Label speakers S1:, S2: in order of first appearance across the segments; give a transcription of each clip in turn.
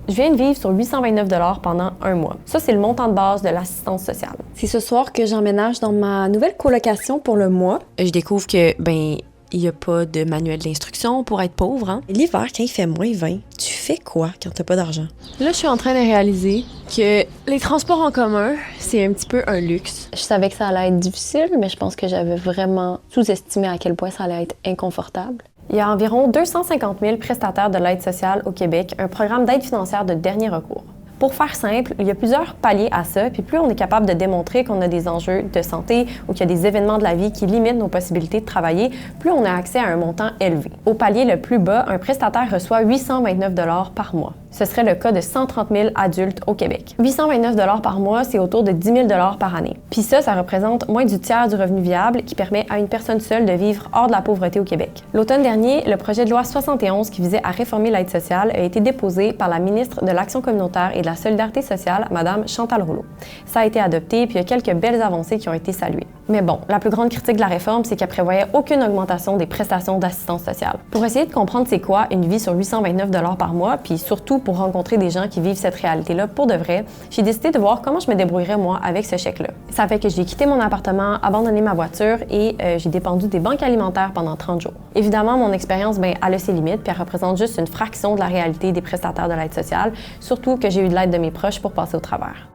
S1: Je viens de vivre sur 829 $ pendant un mois. Ça, c'est le montant de base de l'assistance sociale.
S2: C'est ce soir que j'emménage dans ma nouvelle colocation pour le mois.
S3: Je découvre que, il n'y a pas de manuel d'instruction pour être pauvre, hein?
S2: L'hiver, quand il fait moins 20, tu fais quoi quand t'as pas d'argent?
S3: Là, je suis en train de réaliser que les transports en commun, c'est un petit peu un luxe.
S4: Je savais que ça allait être difficile, mais je pense que j'avais vraiment sous-estimé à quel point ça allait être inconfortable.
S1: Il y a environ 250 000 prestataires de l'aide sociale au Québec, un programme d'aide financière de dernier recours. Pour faire simple, il y a plusieurs paliers à ça, puis plus on est capable de démontrer qu'on a des enjeux de santé ou qu'il y a des événements de la vie qui limitent nos possibilités de travailler, plus on a accès à un montant élevé. Au palier le plus bas, un prestataire reçoit 829 $ par mois. Ce serait le cas de 130 000 adultes au Québec. 829 $ par mois, c'est autour de 10 000 $ par année. Puis ça représente moins du tiers du revenu viable qui permet à une personne seule de vivre hors de la pauvreté au Québec. L'automne dernier, le projet de loi 71 qui visait à réformer l'aide sociale a été déposé par la ministre de l'Action communautaire et de la Solidarité sociale, Mme Chantal Rouleau. Ça a été adopté, puis il y a quelques belles avancées qui ont été saluées. Mais bon, la plus grande critique de la réforme, c'est qu'elle prévoyait aucune augmentation des prestations d'assistance sociale. Pour essayer de comprendre c'est quoi une vie sur 829 $ par mois, puis surtout pour rencontrer des gens qui vivent cette réalité-là pour de vrai, j'ai décidé de voir comment je me débrouillerais moi avec ce chèque-là. Ça fait que j'ai quitté mon appartement, abandonné ma voiture et j'ai dépendu des banques alimentaires pendant 30 jours. Évidemment, mon expérience, elle a ses limites, puis elle représente juste une fraction de la réalité des prestataires de l'aide sociale, surtout que j'ai eu de l'aide de mes proches pour passer au travers.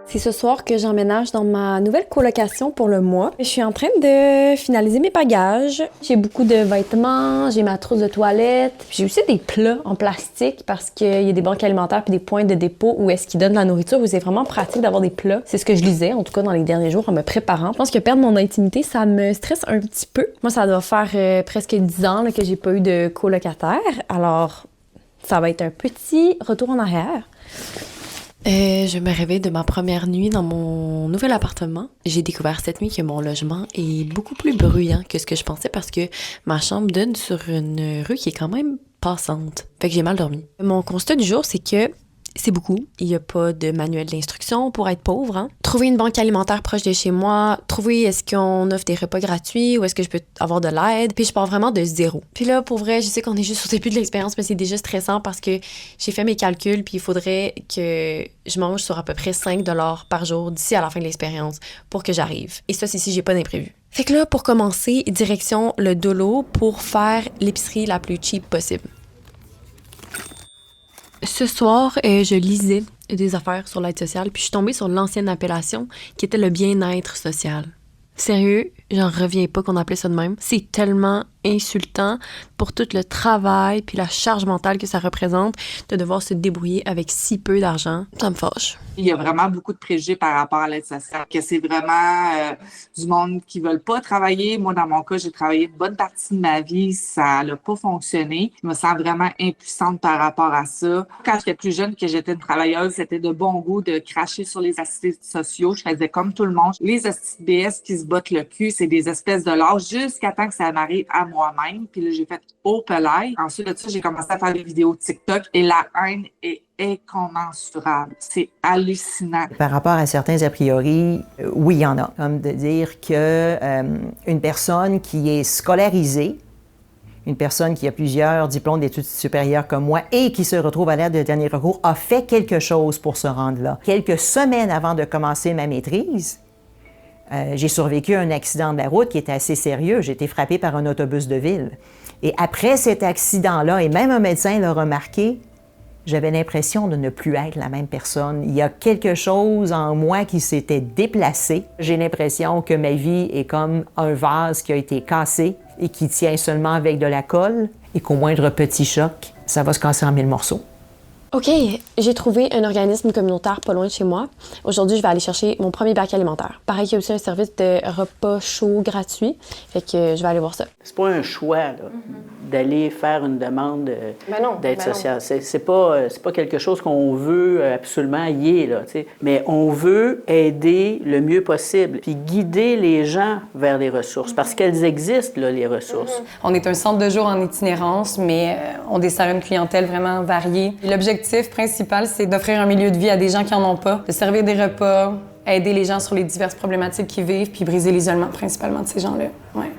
S2: C'est ce soir que j'emménage dans ma nouvelle colocation pour le mois. Je suis en train de finaliser mes bagages. J'ai beaucoup de vêtements, j'ai ma trousse de toilette. J'ai aussi des plats en plastique parce qu'il y a des banques alimentaires puis des points de dépôt où est-ce qu'ils donnent la nourriture, où c'est vraiment pratique d'avoir des plats. C'est ce que je lisais, en tout cas dans les derniers jours en me préparant. Je pense que perdre mon intimité, ça me stresse un petit peu. Moi, ça doit faire presque 10 ans que j'ai pas eu de colocataire. Alors, ça va être un petit retour en arrière.
S3: Je me réveille de ma première nuit dans mon nouvel appartement. J'ai découvert cette nuit que mon logement est beaucoup plus bruyant que ce que je pensais parce que ma chambre donne sur une rue qui est quand même passante. Fait que j'ai mal dormi. Mon constat du jour, c'est que c'est beaucoup. Il n'y a pas de manuel d'instruction pour être pauvre, hein. Trouver une banque alimentaire proche de chez moi, trouver est-ce qu'on offre des repas gratuits ou est-ce que je peux avoir de l'aide, puis je pars vraiment de zéro. Puis là, pour vrai, je sais qu'on est juste au début de l'expérience, mais c'est déjà stressant parce que j'ai fait mes calculs, puis il faudrait que je mange sur à peu près 5 $ par jour d'ici à la fin de l'expérience pour que j'arrive. Et ça, c'est si j'ai pas d'imprévu. Fait que là, pour commencer, direction le Dolo pour faire l'épicerie la plus cheap possible. Ce soir, je lisais des affaires sur l'aide sociale, puis je suis tombée sur l'ancienne appellation qui était le bien-être social. Sérieux, j'en reviens pas qu'on appelait ça de même. C'est tellement insultant pour tout le travail puis la charge mentale que ça représente de devoir se débrouiller avec si peu d'argent. Ça me fâche.
S5: Il y a vraiment beaucoup de préjugés par rapport à l'aide sociale, que c'est vraiment du monde qui ne veulent pas travailler. Moi, dans mon cas, j'ai travaillé une bonne partie de ma vie, ça n'a pas fonctionné. Je me sens vraiment impuissante par rapport à ça. Quand j'étais plus jeune, que j'étais une travailleuse, c'était de bon goût de cracher sur les assistés sociaux. Je faisais comme tout le monde. Les assistés BS qui se bottent le cul, c'est des espèces de lâches jusqu'à temps que ça m'arrive à moi-même. Puis là, j'ai fait au pelay. Ensuite de ça, j'ai commencé à faire des vidéos TikTok et la haine est incommensurable. C'est hallucinant.
S6: Par rapport à certains a priori, oui, il y en a. Comme de dire que une personne qui est scolarisée, une personne qui a plusieurs diplômes d'études supérieures comme moi et qui se retrouve à l'aide de dernier recours a fait quelque chose pour se rendre là. Quelques semaines avant de commencer ma maîtrise, j'ai survécu à un accident de la route qui était assez sérieux. J'ai été frappée par un autobus de ville. Et après cet accident-là, et même un médecin l'a remarqué, j'avais l'impression de ne plus être la même personne. Il y a quelque chose en moi qui s'était déplacé. J'ai l'impression que ma vie est comme un vase qui a été cassé et qui tient seulement avec de la colle et qu'au moindre petit choc, ça va se casser en 1000 morceaux.
S2: OK, j'ai trouvé un organisme communautaire pas loin de chez moi. Aujourd'hui, je vais aller chercher mon premier bac alimentaire. Pareil qu'il y a aussi un service de repas chauds gratuits. Fait que je vais aller voir ça.
S7: C'est pas un choix, là, d'aller faire une demande d'aide sociale. C'est pas quelque chose qu'on veut absolument y est, là, tu sais. Mais on veut aider le mieux possible, puis guider les gens vers les ressources, parce qu'elles existent, là, les ressources.
S8: On est un centre de jour en itinérance, mais on dessert une clientèle vraiment variée. L'objectif principal, c'est d'offrir un milieu de vie à des gens qui en ont pas, de servir des repas, aider les gens sur les diverses problématiques qu'ils vivent, puis briser l'isolement principalement de ces gens-là. Ouais.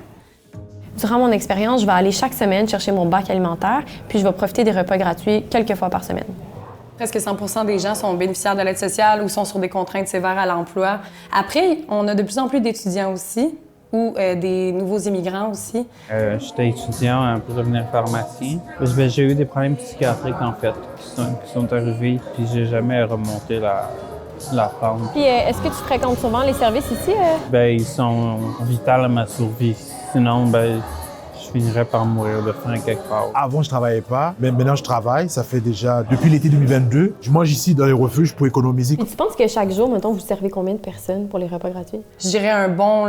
S1: Durant mon expérience, je vais aller chaque semaine chercher mon bac alimentaire, puis je vais profiter des repas gratuits quelques fois par semaine.
S8: Presque 100% des gens sont bénéficiaires de l'aide sociale ou sont sur des contraintes sévères à l'emploi. Après, on a de plus en plus d'étudiants aussi, ou des nouveaux immigrants aussi.
S9: J'étais étudiant pour devenir pharmacien. J'ai eu des problèmes psychiatriques, en fait, qui sont arrivés, puis j'ai jamais remonté la pente.
S1: Puis, est-ce que tu fréquentes souvent les services ici?
S9: Ils sont vitaux à ma survie. Sinon, je finirais par mourir de faim quelque part.
S10: Avant, je travaillais pas, mais maintenant, je travaille. Ça fait déjà depuis l'été 2022. Je mange ici dans les refuges pour économiser.
S1: Puis tu penses que chaque jour, mettons, vous servez combien de personnes pour les repas gratuits?
S8: Je dirais un bon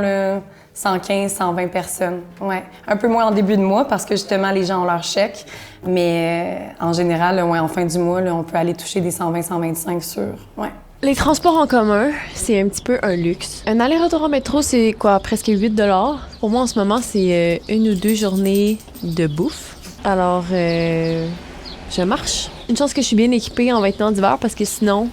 S8: 115, 120 personnes. Ouais. Un peu moins en début de mois parce que justement, les gens ont leur chèque. Mais en général, en fin du mois, on peut aller toucher des 120, 125 sur. Ouais.
S2: Les transports en commun, c'est un petit peu un luxe. Un aller-retour en métro, c'est quoi, presque 8 $. Pour moi, en ce moment, c'est 1 ou 2 journées de bouffe. Alors, je marche. Une chance que je suis bien équipée en vêtements d'hiver parce que sinon,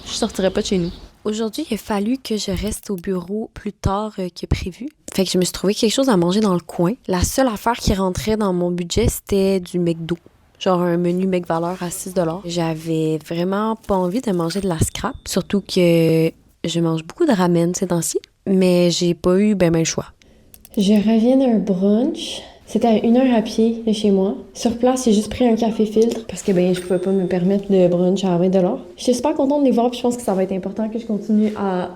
S2: je sortirais pas de chez nous.
S3: Aujourd'hui, il a fallu que je reste au bureau plus tard que prévu. Fait que je me suis trouvé quelque chose à manger dans le coin. La seule affaire qui rentrait dans mon budget, c'était du McDo. Genre un menu McValeur à 6 $. J'avais vraiment pas envie de manger de la scrap, surtout que je mange beaucoup de ramen ces temps-ci, mais j'ai pas eu ben le choix.
S2: Je reviens d'un brunch. C'était à 1 heure à pied de chez moi. Sur place, j'ai juste pris un café filtre parce que je pouvais pas me permettre de brunch à 20 $. J'étais super contente de les voir puis je pense que ça va être important que je continue à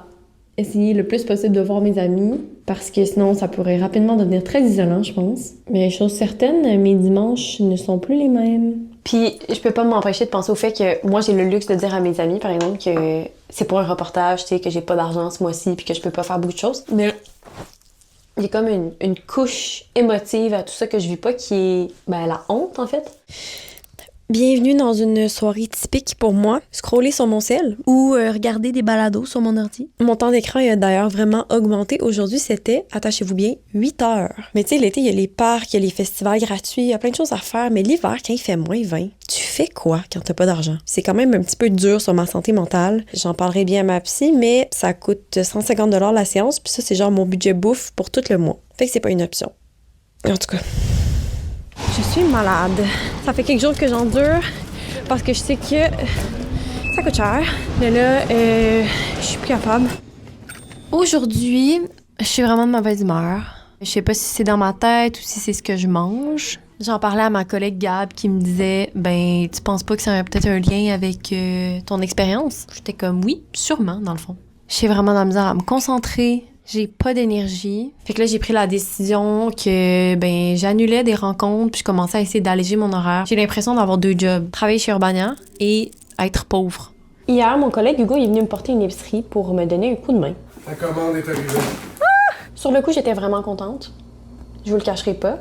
S2: essayer le plus possible de voir mes amis parce que sinon, ça pourrait rapidement devenir très isolant, je pense. Mais chose certaine, mes dimanches ne sont plus les mêmes.
S1: Puis, je peux pas m'empêcher de penser au fait que moi, j'ai le luxe de dire à mes amis, par exemple, que c'est pour un reportage, tu sais, que j'ai pas d'argent ce mois-ci puis que je peux pas faire beaucoup de choses. Mais il y a comme une couche émotive à tout ça que je vis pas qui est la honte, en fait.
S2: Bienvenue dans une soirée typique pour moi. Scroller sur mon cell ou regarder des balados sur mon ordi. Mon temps d'écran a d'ailleurs vraiment augmenté. Aujourd'hui, c'était, attachez-vous bien, 8 heures. Mais tu sais, l'été, il y a les parcs, il y a les festivals gratuits, il y a plein de choses à faire. Mais l'hiver, quand il fait moins 20, tu fais quoi quand t'as pas d'argent? C'est quand même un petit peu dur sur ma santé mentale. J'en parlerai bien à ma psy, mais ça coûte 150 $ la séance. Puis ça, c'est genre mon budget bouffe pour tout le mois. Fait que c'est pas une option. En tout cas... Je suis malade. Ça fait quelques jours que j'endure parce que je sais que ça coûte cher. Mais là, je suis plus capable.
S3: Aujourd'hui, je suis vraiment de mauvaise humeur. Je sais pas si c'est dans ma tête ou si c'est ce que je mange. J'en parlais à ma collègue Gab qui me disait tu penses pas que ça a peut-être un lien avec ton expérience? J'étais comme oui, sûrement dans le fond. J'ai vraiment de la misère à me concentrer. J'ai pas d'énergie. Fait que là, j'ai pris la décision que, j'annulais des rencontres puis je commençais à essayer d'alléger mon horaire. J'ai l'impression d'avoir 2 jobs. Travailler chez Urbania et être pauvre.
S1: Hier, mon collègue Hugo est venu me porter une épicerie pour me donner un coup de main.
S10: Ta commande est arrivée.
S1: Sur le coup, j'étais vraiment contente. Je vous le cacherai pas.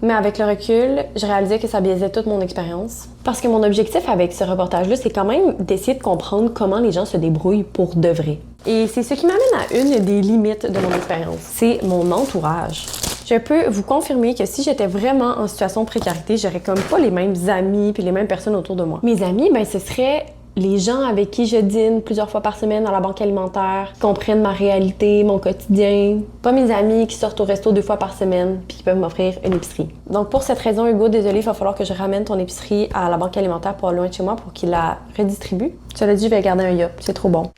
S1: Mais avec le recul, je réalisais que ça biaisait toute mon expérience. Parce que mon objectif avec ce reportage-là, c'est quand même d'essayer de comprendre comment les gens se débrouillent pour de vrai. Et c'est ce qui m'amène à une des limites de mon expérience. C'est mon entourage. Je peux vous confirmer que si j'étais vraiment en situation de précarité, j'aurais comme pas les mêmes amis puis les mêmes personnes autour de moi. Mes amis, ce serait les gens avec qui je dîne plusieurs fois par semaine à la banque alimentaire, qui comprennent ma réalité, mon quotidien. Pas mes amis qui sortent au resto 2 fois par semaine puis qui peuvent m'offrir une épicerie. Donc pour cette raison, Hugo, désolé, il va falloir que je ramène ton épicerie à la banque alimentaire pas loin de chez moi pour qu'il la redistribue. Cela dit, je vais garder un yop, c'est trop bon.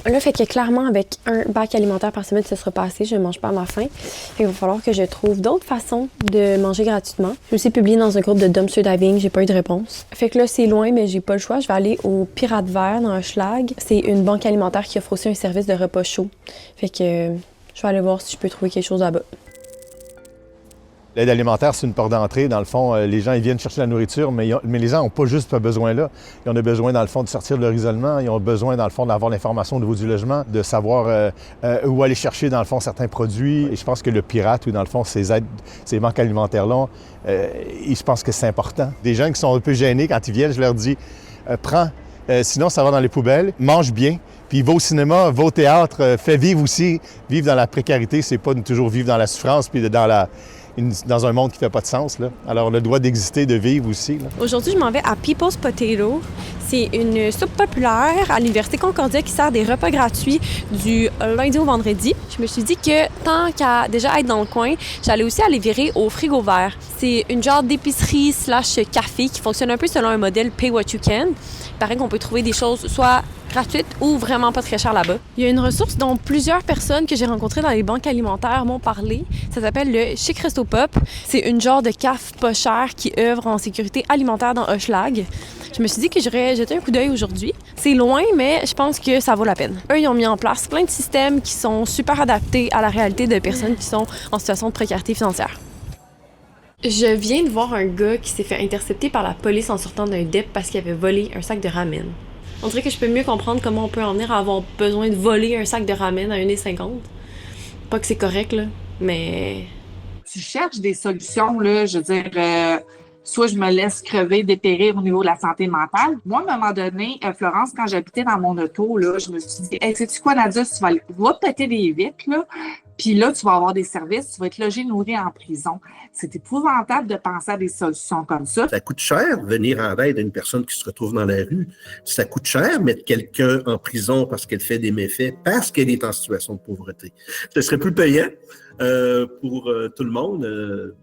S1: Là, fait que clairement, avec un bac alimentaire par semaine, ça sera pas assez. Je ne mange pas à ma faim. Il va falloir que je trouve d'autres façons de manger gratuitement. Je me suis publiée dans un groupe de dumpster diving. J'ai pas eu de réponse. Fait que là, c'est loin, mais j'ai pas le choix. Je vais aller au Pirate Vert dans Hochelag. C'est une banque alimentaire qui offre aussi un service de repas chaud. Fait que je vais aller voir si je peux trouver quelque chose là-bas.
S10: L'aide alimentaire, c'est une porte d'entrée. Dans le fond, les gens ils viennent chercher la nourriture, mais les gens n'ont pas juste besoin là. Ils ont besoin, dans le fond, de sortir de leur isolement. Ils ont besoin, dans le fond, d'avoir l'information au niveau du logement, de savoir où aller chercher, dans le fond, certains produits. Et je pense que le pirate, ou dans le fond, ces aides, ces banques alimentaires-là, je pense que c'est important. Des gens qui sont un peu gênés, quand ils viennent, je leur dis « Prends, sinon ça va dans les poubelles, mange bien. » Puis va au cinéma, va au théâtre, fais vivre aussi. Vivre dans la précarité, c'est pas toujours vivre dans la souffrance puis dans la... dans un monde qui fait pas de sens, là. Alors, le droit d'exister, de vivre aussi, là.
S2: Aujourd'hui, je m'en vais à People's Potato. C'est une soupe populaire à l'Université Concordia qui sert des repas gratuits du lundi au vendredi. Je me suis dit que tant qu'à déjà être dans le coin, j'allais aussi aller virer au Frigo Vert. C'est une genre d'épicerie / café qui fonctionne un peu selon un modèle Pay What You Can. Il paraît qu'on peut trouver des choses soit gratuites ou vraiment pas très chères là-bas. Il y a une ressource dont plusieurs personnes que j'ai rencontrées dans les banques alimentaires m'ont parlé. Ça s'appelle le Chic Resto Pop. C'est une genre de caf pas cher qui œuvre en sécurité alimentaire dans Hochelag. Je me suis dit que j'aurais jeté un coup d'œil aujourd'hui. C'est loin, mais je pense que ça vaut la peine. Eux, ils ont mis en place plein de systèmes qui sont super adaptés à la réalité de personnes qui sont en situation de précarité financière. Je viens de voir un gars qui s'est fait intercepter par la police en sortant d'un DEP parce qu'il avait volé un sac de ramen. On dirait que je peux mieux comprendre comment on peut en venir à avoir besoin de voler un sac de ramen à 1,50 $. Pas que c'est correct, là, mais...
S5: Tu cherches des solutions, là, je veux dire... soit je me laisse crever, dépérir au niveau de la santé mentale. Moi, à un moment donné, Florence, quand j'habitais dans mon auto, là, je me suis dit, hey, sais-tu quoi, Nadia, tu vas péter des vitres, là, puis là, tu vas avoir des services, tu vas être logé, nourri en prison. C'est épouvantable de penser à des solutions comme ça.
S11: Ça coûte cher venir en aide à une personne qui se retrouve dans la rue. Ça coûte cher mettre quelqu'un en prison parce qu'elle fait des méfaits, parce qu'elle est en situation de pauvreté. Ce serait plus payant pour tout le monde.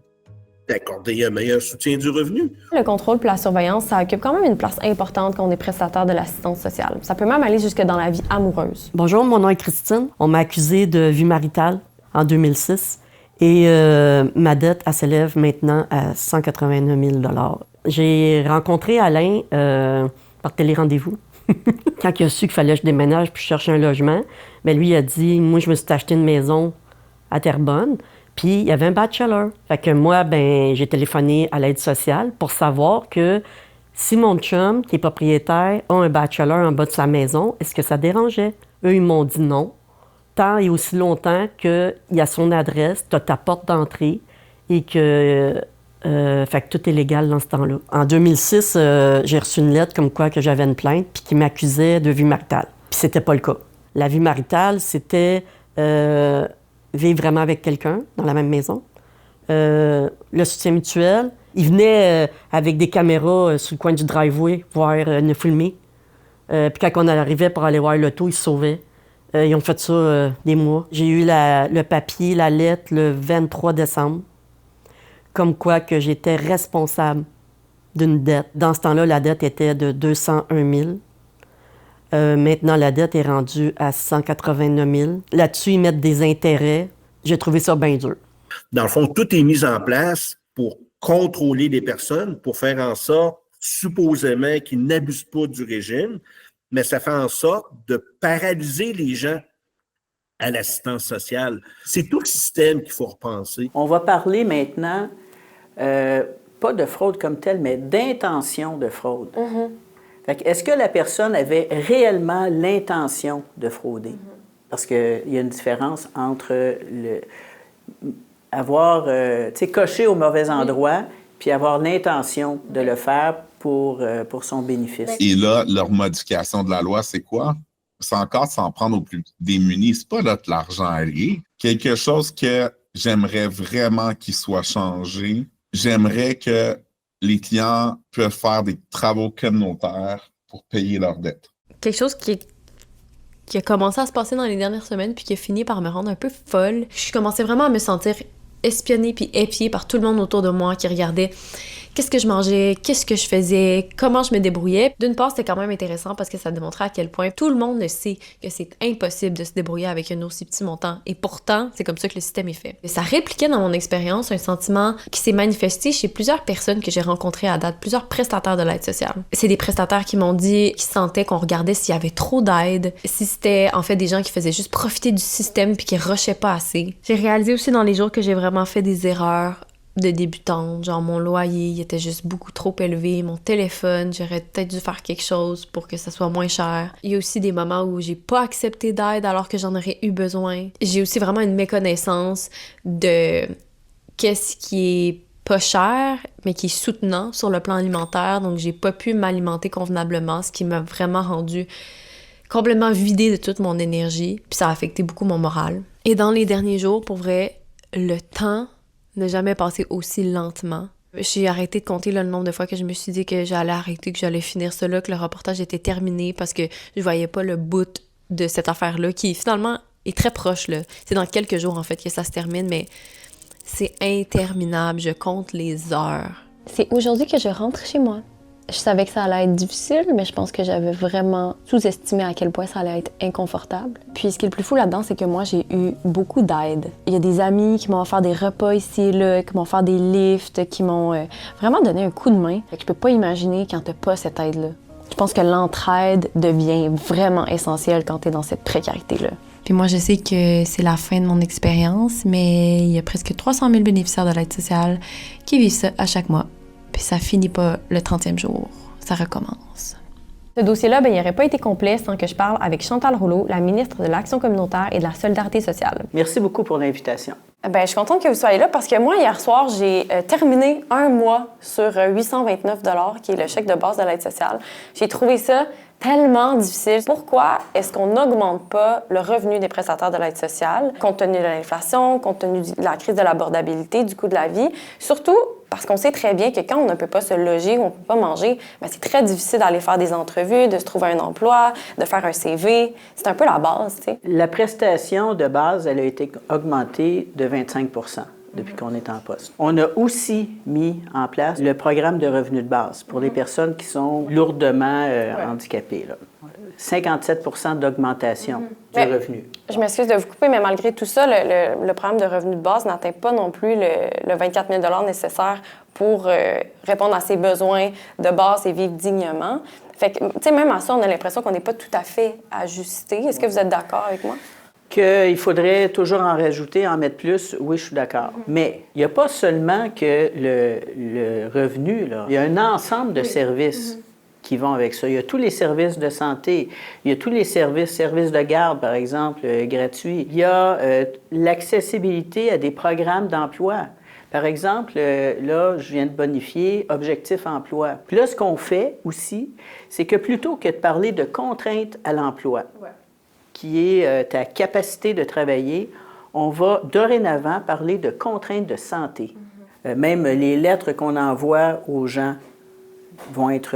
S11: D'accorder un meilleur soutien du revenu.
S1: Le contrôle et la surveillance, ça occupe quand même une place importante quand on est prestataire de l'assistance sociale. Ça peut même aller jusque dans la vie amoureuse.
S12: Bonjour, mon nom est Christine. On m'a accusée de vie maritale en 2006 et ma dette, elle s'élève maintenant à 189 000 $. J'ai rencontré Alain par télé-rendez-vous. Quand il a su qu'il fallait que je déménage puis je cherchais un logement, bien, lui, il a dit, moi, je me suis acheté une maison à Terrebonne. Puis, il y avait un bachelor. Fait que moi, ben, j'ai téléphoné à l'aide sociale pour savoir que si mon chum, qui est propriétaire, a un bachelor en bas de sa maison, est-ce que ça dérangeait? Eux, ils m'ont dit non. Tant et aussi longtemps qu'il y a son adresse, tu as ta porte d'entrée et que, fait que tout est légal dans ce temps-là. En 2006, j'ai reçu une lettre comme quoi que j'avais une plainte puis qui m'accusait de vie maritale. Puis c'était pas le cas. La vie maritale, c'était... vivre vraiment avec quelqu'un dans la même maison. Le soutien mutuel. Ils venaient avec des caméras sur le coin du driveway voir nous filmer. Puis quand on arrivait pour aller voir l'auto, ils se sauvaient. Ils ont fait ça des mois. J'ai eu le papier, la lettre le 23 décembre, comme quoi que j'étais responsable d'une dette. Dans ce temps-là, la dette était de 201 000. Maintenant, la dette est rendue à 189 000. Là-dessus, ils mettent des intérêts. J'ai trouvé ça bien dur.
S11: Dans le fond, tout est mis en place pour contrôler les personnes, pour faire en sorte, supposément, qu'ils n'abusent pas du régime, mais ça fait en sorte de paralyser les gens à l'assistance sociale. C'est tout le système qu'il faut repenser.
S7: On va parler maintenant, pas de fraude comme telle, mais d'intention de fraude.
S1: Mm-hmm.
S7: Est-ce que la personne avait réellement l'intention de frauder? Parce qu'il y a une différence entre avoir coché au mauvais endroit puis avoir l'intention de le faire pour son bénéfice.
S13: Et là, leur modification de la loi, c'est quoi? C'est encore s'en prendre aux plus démunis. C'est pas là que l'argent allié. Quelque chose que j'aimerais vraiment qu'il soit changé. J'aimerais que les clients peuvent faire des travaux communautaires pour payer leurs dettes.
S3: Quelque chose qui a commencé à se passer dans les dernières semaines puis qui a fini par me rendre un peu folle. Je commençais vraiment à me sentir espionnée puis épiée par tout le monde autour de moi qui regardait qu'est-ce que je mangeais, qu'est-ce que je faisais, comment je me débrouillais. D'une part, c'était quand même intéressant parce que ça démontrait à quel point tout le monde le sait que c'est impossible de se débrouiller avec un aussi petit montant. Et pourtant, c'est comme ça que le système est fait. Et ça répliquait dans mon expérience un sentiment qui s'est manifesté chez plusieurs personnes que j'ai rencontrées à date, plusieurs prestataires de l'aide sociale. C'est des prestataires qui m'ont dit qu'ils sentaient qu'on regardait s'il y avait trop d'aide, si c'était en fait des gens qui faisaient juste profiter du système puis qui rushaient pas assez. J'ai réalisé aussi dans les jours que j'ai vraiment fait des erreurs de débutante, genre mon loyer il était juste beaucoup trop élevé, mon téléphone, j'aurais peut-être dû faire quelque chose pour que ça soit moins cher. Il y a aussi des moments où j'ai pas accepté d'aide alors que j'en aurais eu besoin. J'ai aussi vraiment une méconnaissance de qu'est-ce qui est pas cher, mais qui est soutenant sur le plan alimentaire, donc j'ai pas pu m'alimenter convenablement, ce qui m'a vraiment rendu complètement vidée de toute mon énergie, puis ça a affecté beaucoup mon moral. Et dans les derniers jours, pour vrai, le temps n'a jamais passé aussi lentement. J'ai arrêté de compter là, le nombre de fois que je me suis dit que j'allais arrêter, que j'allais finir cela, que le reportage était terminé parce que je voyais pas le bout de cette affaire-là qui finalement est très proche. Là. C'est dans quelques jours en fait que ça se termine, mais c'est interminable. Je compte les heures.
S4: C'est aujourd'hui que je rentre chez moi. Je savais que ça allait être difficile, mais je pense que j'avais vraiment sous-estimé à quel point ça allait être inconfortable. Puis ce qui est le plus fou là-dedans, c'est que moi, j'ai eu beaucoup d'aide. Il y a des amis qui m'ont offert des repas ici et là, qui m'ont offert des lifts, qui m'ont vraiment donné un coup de main. Fait que je peux pas imaginer quand t'as pas cette aide-là. Je pense que l'entraide devient vraiment essentielle quand t'es dans cette précarité-là.
S3: Puis moi, je sais que c'est la fin de mon expérience, mais il y a presque 300 000 bénéficiaires de l'aide sociale qui vivent ça à chaque mois. Puis ça finit pas le 30e jour, ça recommence.
S1: Ce dossier-là, il n'aurait pas été complet sans que je parle avec Chantal Rouleau, la ministre de l'Action communautaire et de la Solidarité sociale.
S7: Merci beaucoup pour l'invitation.
S1: Je suis contente que vous soyez là parce que moi, hier soir, j'ai terminé un mois sur 829 $ qui est le chèque de base de l'aide sociale. J'ai trouvé ça tellement difficile. Pourquoi est-ce qu'on n'augmente pas le revenu des prestataires de l'aide sociale, compte tenu de l'inflation, compte tenu de la crise de l'abordabilité, du coût de la vie? Surtout parce qu'on sait très bien que quand on ne peut pas se loger ou on ne peut pas manger, c'est très difficile d'aller faire des entrevues, de se trouver un emploi, de faire un CV. C'est un peu la base, tu sais.
S7: La prestation de base, elle a été augmentée de 25 % depuis qu'on est en poste. On a aussi mis en place le programme de revenu de base pour les personnes qui sont lourdement handicapées. Là. 57 % d'augmentation du revenu.
S1: Je m'excuse de vous couper, mais malgré tout ça, le programme de revenu de base n'atteint pas non plus le 24 000 $ nécessaire pour répondre à ses besoins de base et vivre dignement. Fait que, tu sais, même à ça, on a l'impression qu'on n'est pas tout à fait ajusté. Est-ce que vous êtes d'accord avec moi?
S7: Qu'il faudrait toujours en rajouter, en mettre plus, oui, je suis d'accord. Mais il n'y a pas seulement que le revenu, là. Il y a un ensemble de services qui vont avec ça. Il y a tous les services de santé, il y a tous les services de garde, par exemple, gratuits. Il y a l'accessibilité à des programmes d'emploi. Par exemple, là, je viens de bonifier Objectif Emploi. Puis là, ce qu'on fait aussi, c'est que plutôt que de parler de contraintes à l'emploi, qui est ta capacité de travailler, on va dorénavant parler de contraintes de santé. Même les lettres qu'on envoie aux gens vont être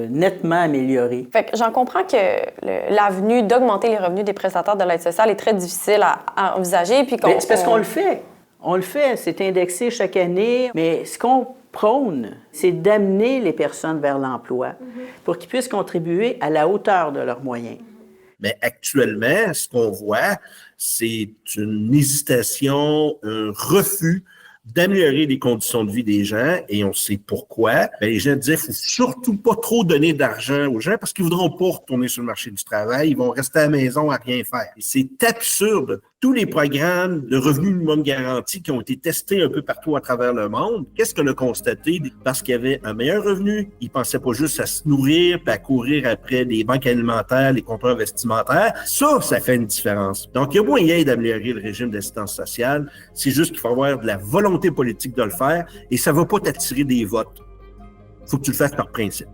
S7: nettement améliorées.
S1: Fait que j'en comprends que l'avenue d'augmenter les revenus des prestataires de l'aide sociale est très difficile à envisager. Puis
S7: c'est parce qu'on le fait. On le fait, c'est indexé chaque année, mais ce qu'on prône, c'est d'amener les personnes vers l'emploi pour qu'ils puissent contribuer à la hauteur de leurs moyens.
S11: Mais actuellement, ce qu'on voit, c'est une hésitation, un refus d'améliorer les conditions de vie des gens, et on sait pourquoi. Les gens disaient qu'il ne faut surtout pas trop donner d'argent aux gens parce qu'ils ne voudront pas retourner sur le marché du travail, ils vont rester à la maison à rien faire. Et c'est absurde. Tous les programmes de revenu minimum garanti qui ont été testés un peu partout à travers le monde, qu'est-ce qu'on a constaté? Parce qu'il y avait un meilleur revenu, ils ne pensaient pas juste à se nourrir puis à courir après les banques alimentaires, les comptoirs vestimentaires. Ça fait une différence. Donc, il y a moyen d'améliorer le régime d'assistance sociale. C'est juste qu'il faut avoir de la volonté politique de le faire et ça ne va pas t'attirer des votes. Il faut que tu le fasses par principe.